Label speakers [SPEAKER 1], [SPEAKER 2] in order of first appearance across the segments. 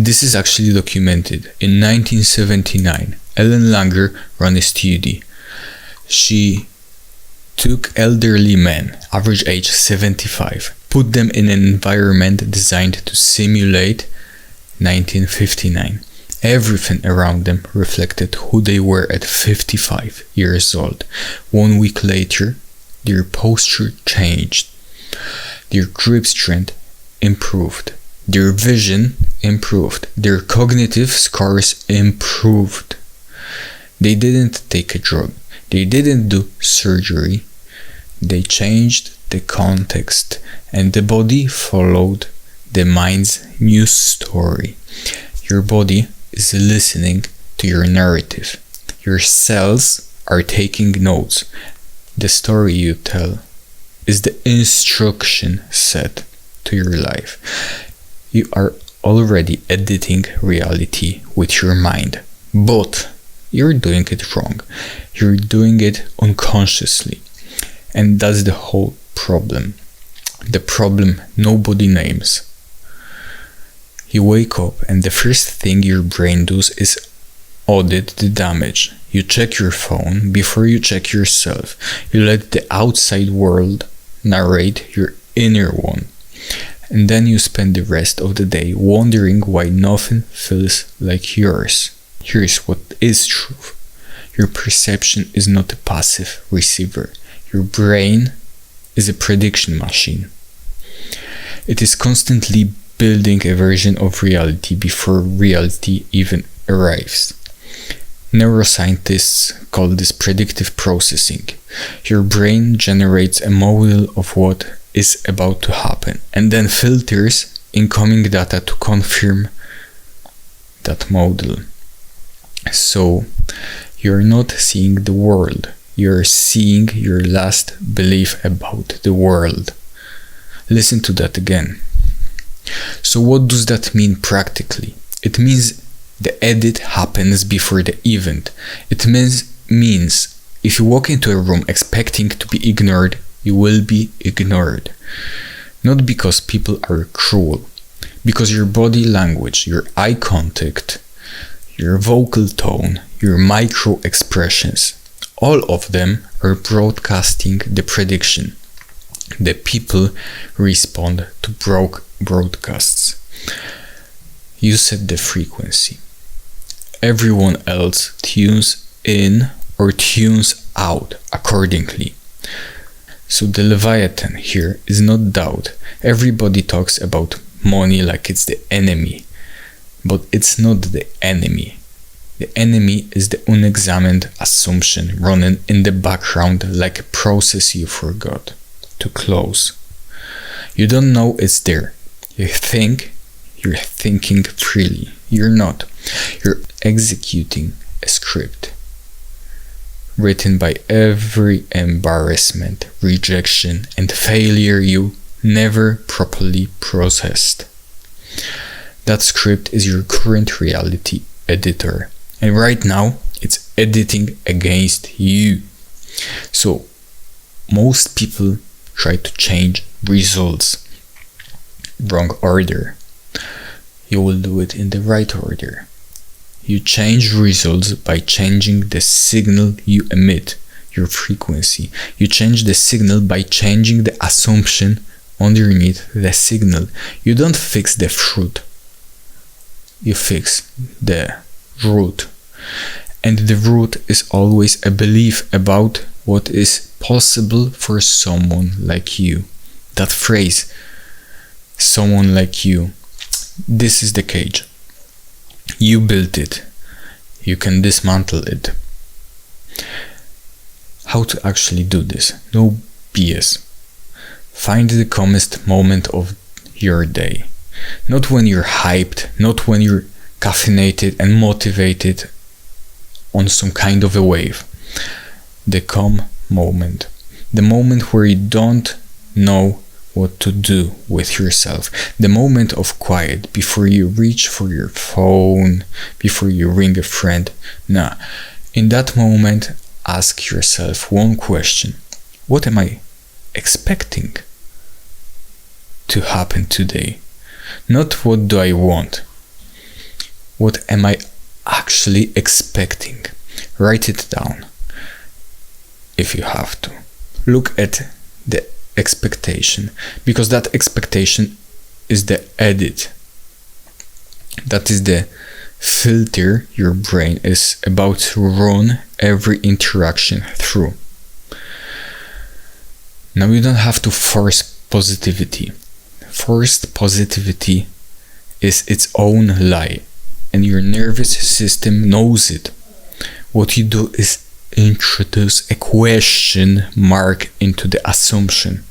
[SPEAKER 1] This is actually documented. In 1979, Ellen Langer ran a study. She took elderly men, average age 75, put them in an environment designed to simulate 1959. Everything around them reflected who they were at 55 years old. 1 week later, their posture changed. Their grip strength improved. Their vision improved. Their cognitive scores improved. They didn't take a drug. They didn't do surgery. They changed the context, and the body followed the mind's new story. Your body is listening to your narrative. Your cells are taking notes. The story you tell is the instruction set to your life. You are already editing reality with your mind, but you're doing it wrong. You're doing it unconsciously. And that's the whole problem. The problem nobody names. You wake up and the first thing your brain does is audit the damage. You check your phone before you check yourself. You let the outside world narrate your inner one. And then you spend the rest of the day wondering why nothing feels like yours. Here's what is true. Your perception is not a passive receiver. Your brain is a prediction machine. It is constantly building a version of reality before reality even arrives. Neuroscientists call this predictive processing. Your brain generates a model of what is about to happen and then filters incoming data to confirm that model. So, you're not seeing the world. You're seeing your last belief about the world. Listen to that again. So what does that mean practically? It means the edit happens before the event. It means if you walk into a room expecting to be ignored, you will be ignored. Not because people are cruel, because your body language, your eye contact, your vocal tone, your micro expressions, all of them are broadcasting the prediction. The people respond to broadcasts. You set the frequency. Everyone else tunes in or tunes out accordingly. So the Leviathan here is not doubt. Everybody talks about money like it's the enemy, but it's not the enemy. The enemy is the unexamined assumption running in the background like a process you forgot to close. You don't know it's there. You think you're thinking freely. You're not. You're executing a script written by every embarrassment, rejection, and failure you never properly processed. That script is your current reality editor. And right now, it's editing against you. So, most people try to change results. Wrong order. You will do it in the right order. You change results by changing the signal you emit, your frequency. You change the signal by changing the assumption underneath the signal. You don't fix the fruit. You fix the root. And the root is always a belief about what is possible for someone like you. That phrase, someone like you, this is the cage. You built it. You can dismantle it. How to actually do this? No BS. Find the calmest moment of your day. Not when you're hyped, not when you're caffeinated and motivated on some kind of a wave. The calm moment. The moment where you don't know what to do with yourself. The moment of quiet before you reach for your phone, before you ring a friend. Nah, in that moment, ask yourself one question. What am I expecting to happen today? Not what do I want. What am I actually expecting? Write it down if you have to. Look at the expectation, because that expectation is the edit. That is the filter your brain is about to run every interaction through. Now you don't have to force positivity. Forced positivity is its own lie, and your nervous system knows it. What you do is introduce a question mark into the assumption.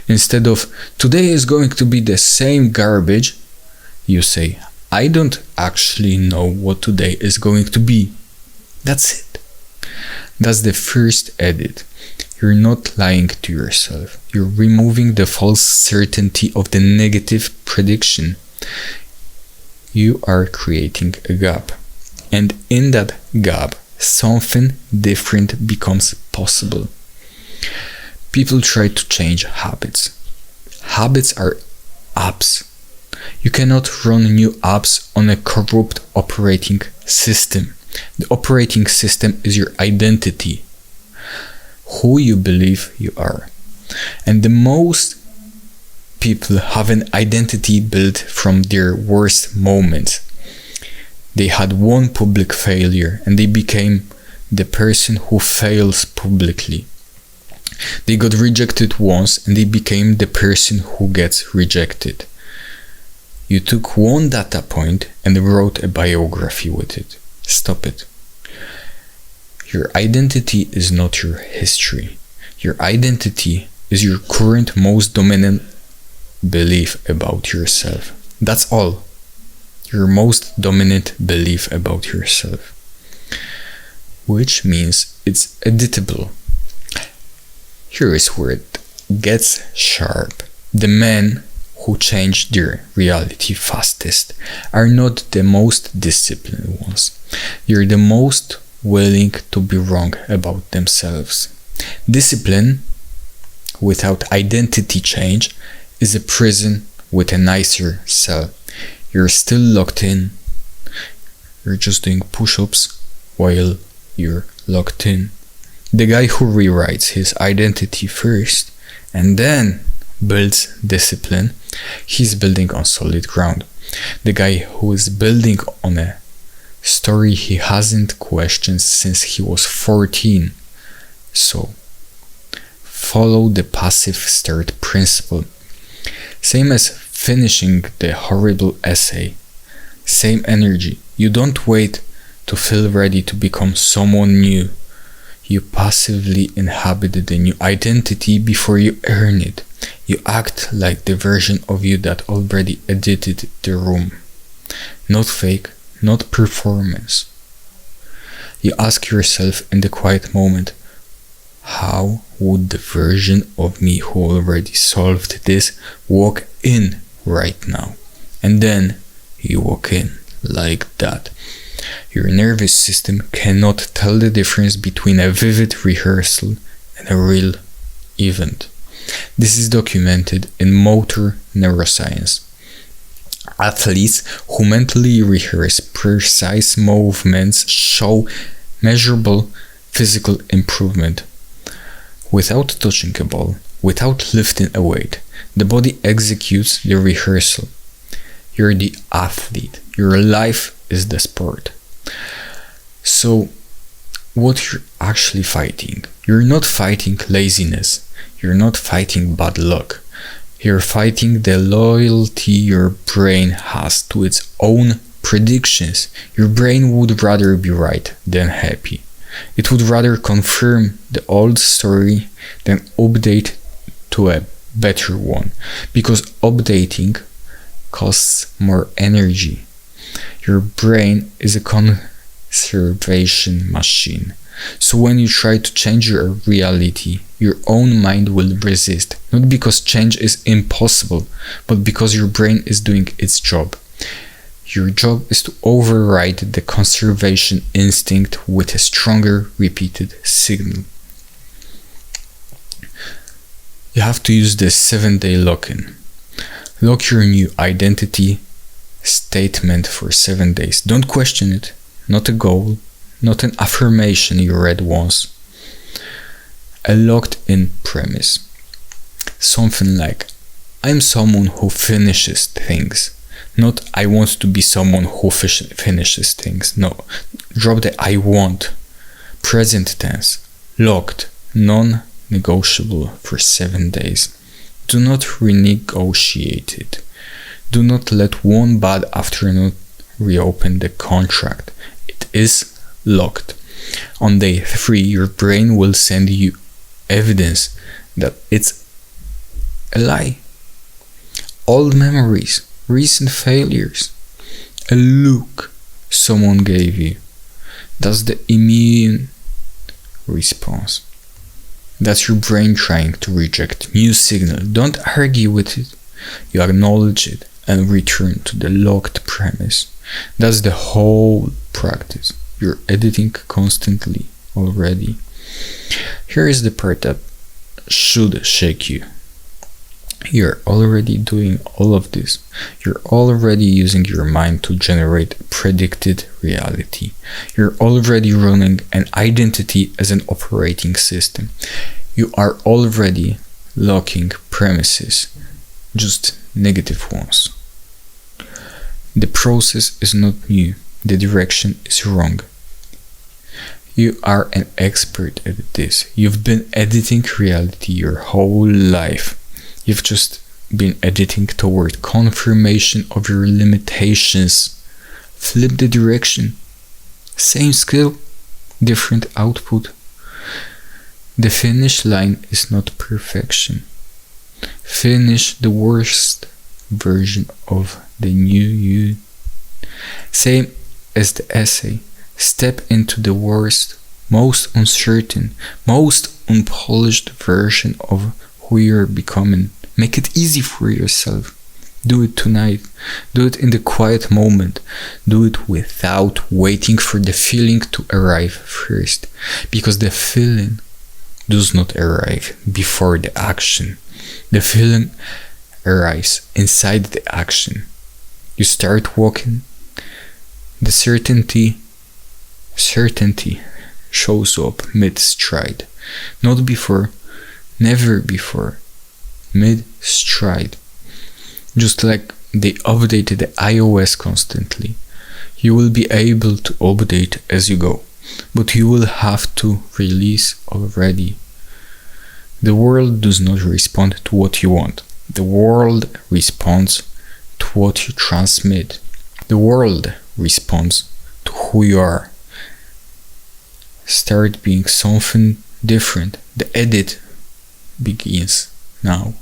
[SPEAKER 1] Instead of today is going to be the same garbage, you say, I don't actually know what today is going to be. That's it. That's the first edit. You're not lying to yourself. You're removing the false certainty of the negative prediction. You are creating a gap. And in that gap, something different becomes possible. People try to change habits. Habits are apps. You cannot run new apps on a corrupt operating system. The operating system is your identity, who you believe you are. And the most people have an identity built from their worst moments. They had one public failure and they became the person who fails publicly. They got rejected once and they became the person who gets rejected. You took one data point and wrote a biography with it. Stop it. Your identity is not your history. Your identity is your current most dominant belief about yourself. That's all. Your most dominant belief about yourself. Which means it's editable. Here is where it gets sharp. The men who change their reality fastest are not the most disciplined ones. They're the most willing to be wrong about themselves. Discipline without identity change is a prison with a nicer cell. You're still locked in. You're just doing push-ups while you're locked in. The guy who rewrites his identity first and then builds discipline, he's building on solid ground. The guy who is building on a story he hasn't questioned since he was 14. So, follow the passive start principle. Same as finishing the horrible essay. Same energy. You don't wait to feel ready to become someone new. You passively inhabit the new identity before you earn it. You act like the version of you that already edited the room. Not fake, not performance. You ask yourself in the quiet moment, how would the version of me who already solved this walk in right now? And then you walk in like that. Your nervous system cannot tell the difference between a vivid rehearsal and a real event. This is documented in motor neuroscience. Athletes who mentally rehearse precise movements show measurable physical improvement. Without touching a ball, without lifting a weight, the body executes the rehearsal. You're the athlete. Your life is the sport. So, what you're actually fighting? You're not fighting laziness. You're not fighting bad luck. You're fighting the loyalty your brain has to its own predictions. Your brain would rather be right than happy. It would rather confirm the old story than update to a better one, because updating costs more energy. Your brain is a conservation machine. So when you try to change your reality, your own mind will resist, not because change is impossible, but because your brain is doing its job. Your job is to override the conservation instinct with a stronger repeated signal. You have to use the 7-day lock-in. Lock your new identity statement for 7 days. Don't question it. Not a goal, not an affirmation you read once. A locked in premise. Something like, I'm someone who finishes things. Not I want to be someone who finishes things. No, drop the I want. Present tense. Locked. Non-negotiable for 7 days. Do not renegotiate it. Do not let one bad afternoon reopen the contract. It is locked. On day 3, your brain will send you evidence that it's a lie. Old memories, recent failures, a look someone gave you. That's the immune response. That's your brain trying to reject new signal. Don't argue with it. You acknowledge it and return to the locked premise. That's the whole practice. You're editing constantly already. Here is the part that should shake you. You're already doing all of this. You're already using your mind to generate a predicted reality. You're already running an identity as an operating system. You are already locking premises, just negative ones. The process is not new. The direction is wrong. You are an expert at this. You've been editing reality your whole life. You've just been editing toward confirmation of your limitations. Flip the direction. Same skill, different output. The finish line is not perfection. Finish the worst version of the new you. Same as the essay. Step into the worst, most uncertain, most unpolished version of who you're becoming. Make it easy for yourself. Do it tonight. Do it in the quiet moment. Do it without waiting for the feeling to arrive first. Because the feeling does not arrive before the action. The feeling arrives inside the action. You start walking. The certainty shows up mid-stride. Not before, never before. Mid-stride. Just like they update the iOS constantly. You will be able to update as you go, but you will have to release already. The world does not respond to what you want. The world responds to what you transmit. The world responds to who you are. Start being something different. The edit begins now.